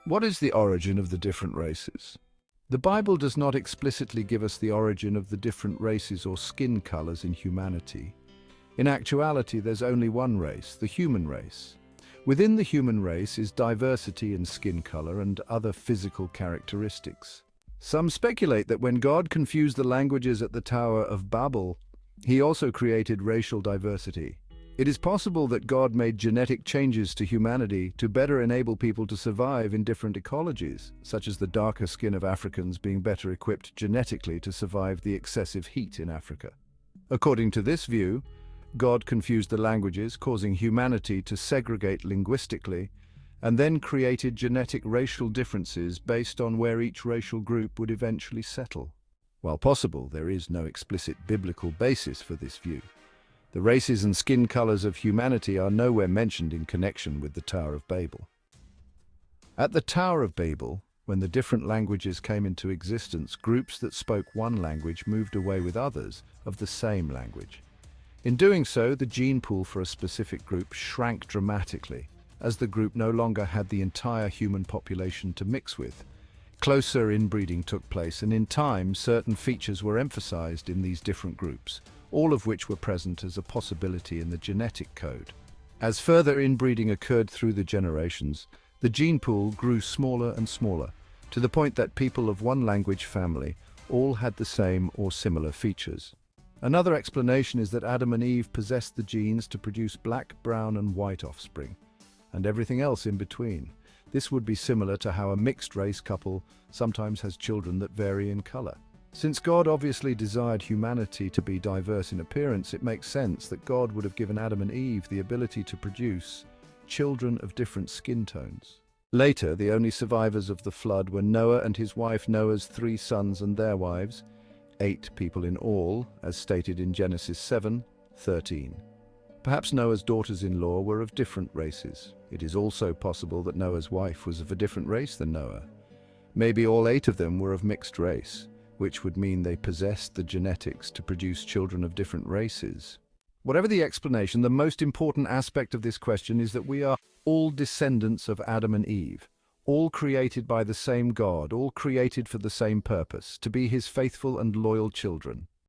What is the origin of the different races? The Bible does not explicitly give us the origin of the different races or skin colors in humanity. In actuality, there's only one race, the human race. Within the human race is diversity in skin color and other physical characteristics. Some speculate that when God confused the languages at the Tower of Babel, he also created racial diversity. It is possible that God made genetic changes to humanity to better enable people to survive in different ecologies, such as the darker skin of Africans being better equipped genetically to survive the excessive heat in Africa. According to this view, God confused the languages, causing humanity to segregate linguistically, and then created genetic racial differences based on where each racial group would eventually settle. While possible, there is no explicit biblical basis for this view. The races and skin colors of humanity are nowhere mentioned in connection with the Tower of Babel. At the Tower of Babel, when the different languages came into existence, groups that spoke one language moved away with others of the same language. In doing so, the gene pool for a specific group shrank dramatically, as the group no longer had the entire human population to mix with. Closer inbreeding took place, and in time, certain features were emphasized in these different groups, all of which were present as a possibility in the genetic code. As further inbreeding occurred through the generations, the gene pool grew smaller and smaller, to the point that people of one language family all had the same or similar features. Another explanation is that Adam and Eve possessed the genes to produce black, brown, and white offspring, and everything else in between. This would be similar to how a mixed-race couple sometimes has children that vary in color. Since God obviously desired humanity to be diverse in appearance, it makes sense that God would have given Adam and Eve the ability to produce children of different skin tones. Later, the only survivors of the flood were Noah and his wife, Noah's 3 sons and their wives, 8 people in all, as stated in Genesis 7:13. Perhaps Noah's daughters-in-law were of different races. It is also possible that Noah's wife was of a different race than Noah. Maybe all 8 of them were of mixed race, which would mean they possessed the genetics to produce children of different races. Whatever the explanation, the most important aspect of this question is that we are all descendants of Adam and Eve, all created by the same God, all created for the same purpose, to be his faithful and loyal children.